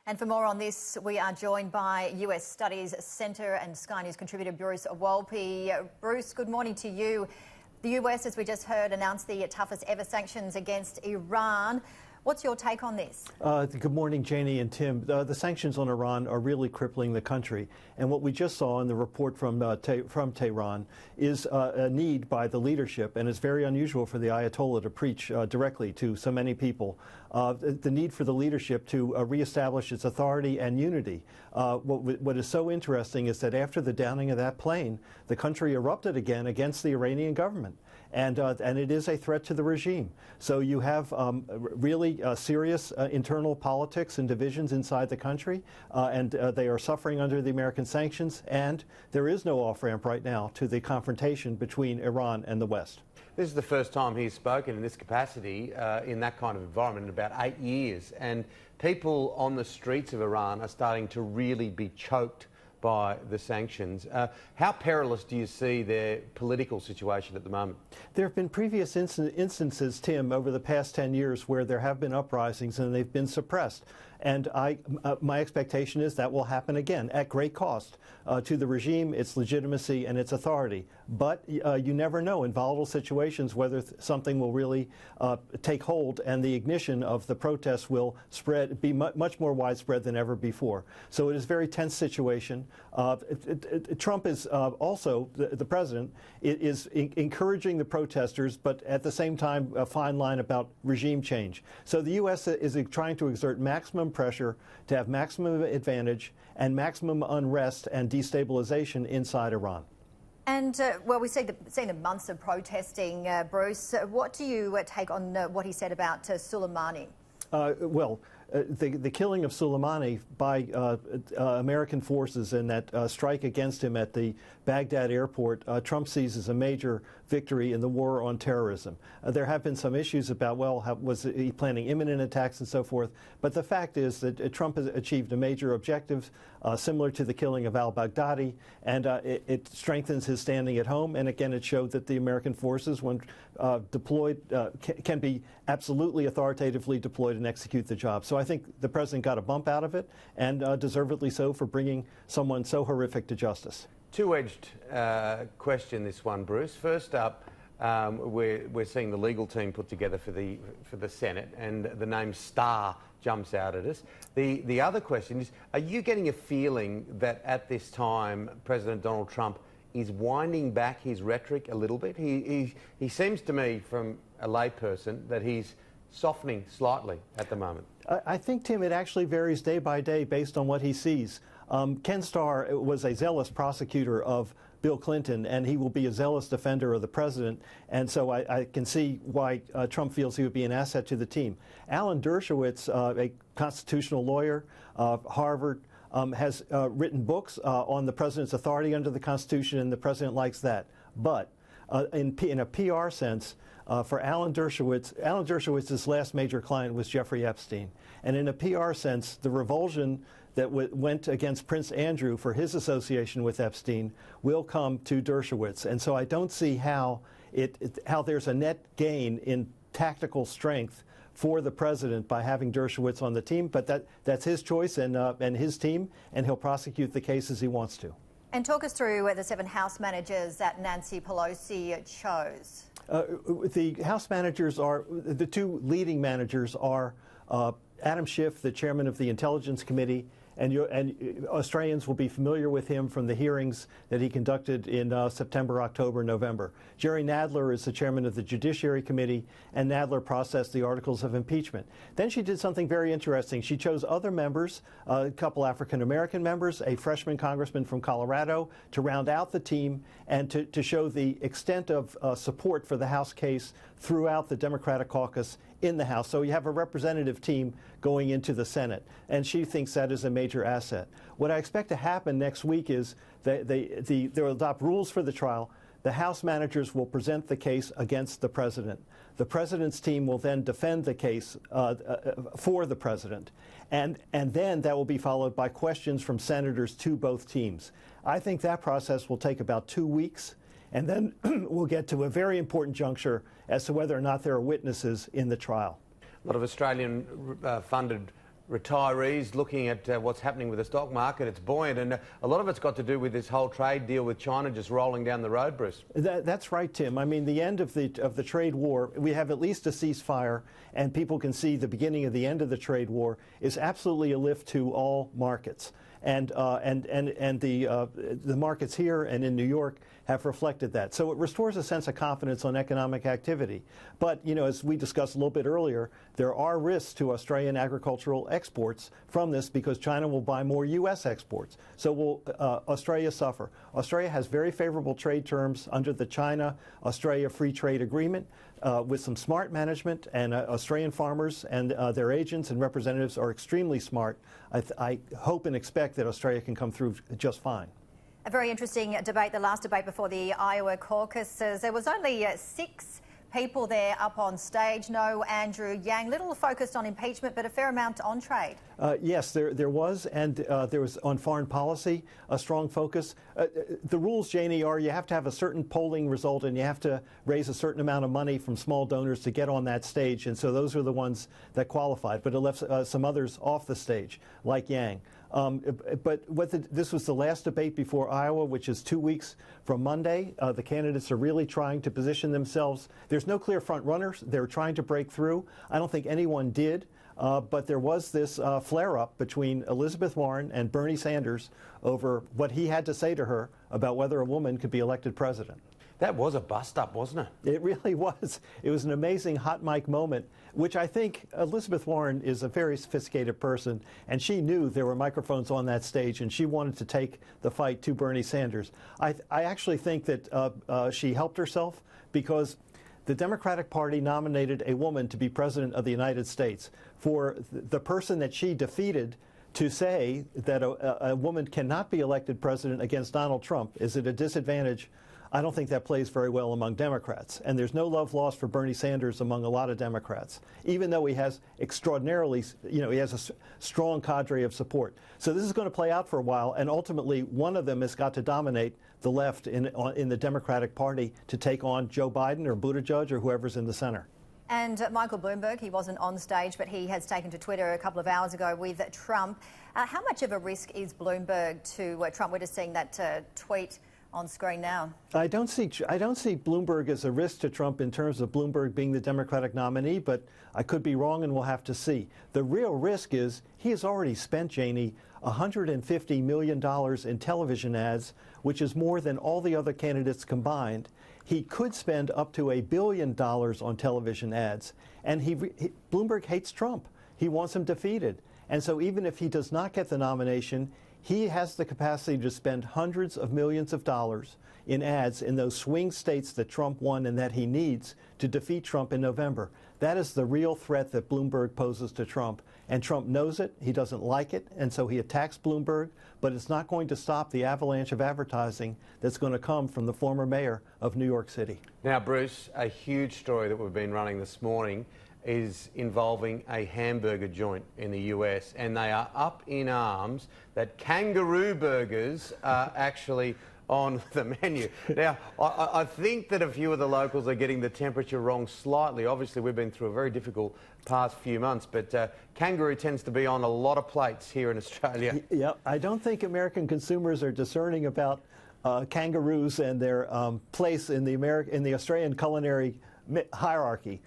And for more on this, we are joined by US Studies Centre and Sky News contributor Bruce Wolpe. Bruce, good morning to you. The US, as we just heard, announced the toughest ever sanctions against Iran. What's your take on this? Good morning, Janie and Tim. The sanctions on Iran are really crippling the country. And what we just saw in the report from Tehran is a need by the leadership, and it's very unusual for the Ayatollah to preach directly to so many people, the need for the leadership to reestablish its authority and unity. What is so interesting is that after the downing of that plane, the country erupted again against the Iranian government. And it is a threat to the regime. So you have really serious internal politics and divisions inside the country, and they are suffering under the American sanctions, and there is no off-ramp right now to the confrontation between Iran and the West. This is the first time he's spoken in this capacity in that kind of environment in about 8 years, and people on the streets of Iran are starting to really be choked by the sanctions. How perilous do you see their political situation at the moment? There have been previous instances, Tim, over the past 10 years where there have been uprisings and they've been suppressed. And my expectation is that will happen again at great cost to the regime, its legitimacy, and its authority. But you never know in volatile situations whether something will really take hold, and the ignition of the protests will be much more widespread than ever before. So it is a very tense situation. Trump is also, the president, is encouraging the protesters, but at the same time a fine line about regime change. So the U.S. is trying to exert maximum pressure to have maximum advantage and maximum unrest and destabilization inside Iran. And, well, we've seen the months of protesting, Bruce. What do you take on what he said about Soleimani? The killing of Soleimani by American forces and that strike against him at the Baghdad airport, Trump sees as a major victory in the war on terrorism. There have been some issues about, was he planning imminent attacks and so forth, but the fact is that Trump has achieved a major objective similar to the killing of al-Baghdadi, and it strengthens his standing at home, and again it showed that the American forces, when deployed, can be absolutely authoritatively deployed and execute the job. So I think the president got a bump out of it, and deservedly so, for bringing someone so horrific to justice. Two-edged question, this one, Bruce. First up, we're seeing the legal team put together for the Senate, and the name Starr jumps out at us. The other question is, are you getting a feeling that at this time President Donald Trump is winding back his rhetoric a little bit? He seems to me, from a layperson, that he's softening slightly at the moment. I think, Tim, it actually varies day by day based on what he sees. Ken Starr was a zealous prosecutor of Bill Clinton, and he will be a zealous defender of the president, and so I can see why Trump feels he would be an asset to the team. Alan Dershowitz, a constitutional lawyer, Harvard, has written books on the president's authority under the Constitution, and the president likes that. But in a PR sense, for Alan Dershowitz's last major client was Jeffrey Epstein. And in a PR sense, the revulsion that went against Prince Andrew for his association with Epstein will come to Dershowitz. And so I don't see how there's a net gain in tactical strength for the president by having Dershowitz on the team, but that's his choice and his team, and he'll prosecute the case as he wants to. And talk us through the 7 House managers that Nancy Pelosi chose. The House managers are, the 2 leading managers are Adam Schiff, the chairman of the Intelligence Committee, and Australians will be familiar with him from the hearings that he conducted in September, October, November. Jerry Nadler is the chairman of the Judiciary Committee, and Nadler processed the articles of impeachment. Then she did something very interesting. She chose other members, a couple African-American members, a freshman congressman from Colorado, to round out the team and to show the extent of support for the House case throughout the Democratic caucus in the House. So you have a representative team going into the Senate, and she thinks that is a major asset. What I expect to happen next week is they'll adopt rules for the trial. The House managers will present the case against the president. The president's team will then defend the case for the president. And then that will be followed by questions from senators to both teams. I think that process will take about 2 weeks. And then we'll get to a very important juncture as to whether or not there are witnesses in the trial. A lot of Australian-funded retirees looking at what's happening with the stock market. It's buoyant, and a lot of it's got to do with this whole trade deal with China just rolling down the road, Bruce. That's right, Tim. I mean, the end of the trade war, we have at least a ceasefire, and people can see the beginning of the end of the trade war is absolutely a lift to all markets. And the markets here and in New York have reflected that. So it restores a sense of confidence on economic activity. But, you know, as we discussed a little bit earlier, there are risks to Australian agricultural exports from this because China will buy more U.S. exports. So will Australia suffer. Australia has very favorable trade terms under the China-Australia Free Trade Agreement with some smart management, and Australian farmers and their agents and representatives are extremely smart. I hope and expect that Australia can come through just fine. A very interesting debate, the last debate before the Iowa caucuses. There was only 6 people there up on stage. No Andrew Yang. Little focused on impeachment, but a fair amount on trade. Yes, there was, and there was on foreign policy a strong focus. The rules, Janie, are you have to have a certain polling result and you have to raise a certain amount of money from small donors to get on that stage, and so those are the ones that qualified. But it left some others off the stage, like Yang. But this was the last debate before Iowa, which is 2 weeks from Monday. The candidates are really trying to position themselves. There's no clear front runners. They're trying to break through. I don't think anyone did, but there was this flare-up between Elizabeth Warren and Bernie Sanders over what he had to say to her about whether a woman could be elected president. That was a bust-up, wasn't it? It really was. It was an amazing hot mic moment, which I think Elizabeth Warren is a very sophisticated person, and she knew there were microphones on that stage, and she wanted to take the fight to Bernie Sanders. I actually think that she helped herself because the Democratic Party nominated a woman to be president of the United States. For the person that she defeated to say that a woman cannot be elected president against Donald Trump is at a disadvantage. I don't think that plays very well among Democrats. And there's no love lost for Bernie Sanders among a lot of Democrats, even though he has extraordinarily, he has a strong cadre of support. So this is going to play out for a while, and ultimately one of them has got to dominate the left in the Democratic Party to take on Joe Biden or Buttigieg or whoever's in the center. And Michael Bloomberg, he wasn't on stage, but he has taken to Twitter a couple of hours ago with Trump. How much of a risk is Bloomberg to Trump? We're just seeing that tweet on screen now. I don't see Bloomberg as a risk to Trump in terms of Bloomberg being the Democratic nominee, but I could be wrong, and we'll have to see. The real risk is he has already spent, Janie, $150 million in television ads, which is more than all the other candidates combined. He could spend up to $1 billion on television ads, and Bloomberg hates Trump. He wants him defeated. And so even if he does not get the nomination, he has the capacity to spend hundreds of millions of dollars in ads in those swing states that Trump won and that he needs to defeat Trump in November. That is the real threat that Bloomberg poses to Trump. And Trump knows it. He doesn't like it. And so he attacks Bloomberg. But it's not going to stop the avalanche of advertising that's going to come from the former mayor of New York City. Now, Bruce, a huge story that we've been running this morning is involving a hamburger joint in the US, and they are up in arms that kangaroo burgers are actually on the menu. Now, I think that a few of the locals are getting the temperature wrong slightly. Obviously, we've been through a very difficult past few months, but kangaroo tends to be on a lot of plates here in Australia. Yeah, I don't think American consumers are discerning about kangaroos and their place in the Australian culinary hierarchy.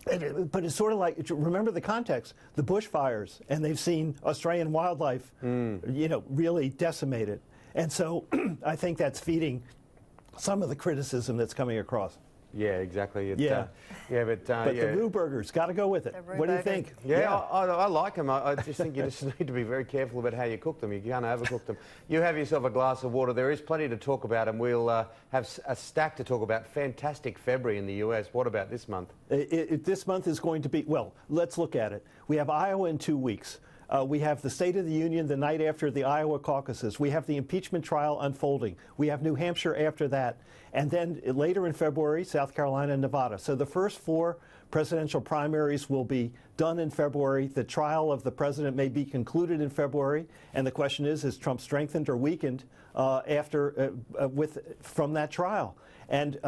But it's sort of like, remember the context, the bushfires, and they've seen Australian wildlife, really decimated. And so I think that's feeding some of the criticism that's coming across. Yeah, exactly. But the Roo burgers, got to go with it. What do you think? Yeah. I like them. I just think you just need to be very careful about how you cook them. You can't overcook them. You have yourself a glass of water. There is plenty to talk about, and we'll have a stack to talk about. Fantastic February in the US. What about this month? This month is going to be, well, let's look at it. We have Iowa in 2 weeks. We have the State of the Union the night after the Iowa caucuses. We have the impeachment trial unfolding. We have New Hampshire after that. And then later in February, South Carolina and Nevada. So the first 4 Presidential primaries will be done in February. The trial of the president may be concluded in February. And the question is Trump strengthened or weakened from that trial? And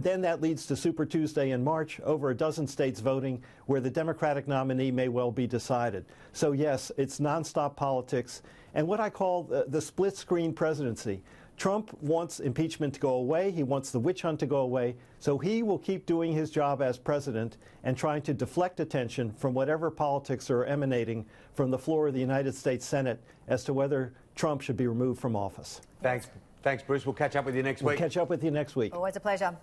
then that leads to Super Tuesday in March, over a dozen states voting, where the Democratic nominee may well be decided. So yes, it's nonstop politics and what I call the split screen presidency. Trump wants impeachment to go away. He wants the witch hunt to go away. So he will keep doing his job as president and trying to deflect attention from whatever politics are emanating from the floor of the United States Senate as to whether Trump should be removed from office. Thanks, Bruce. We'll catch up with you next week. We'll catch up with you next week. Always a pleasure.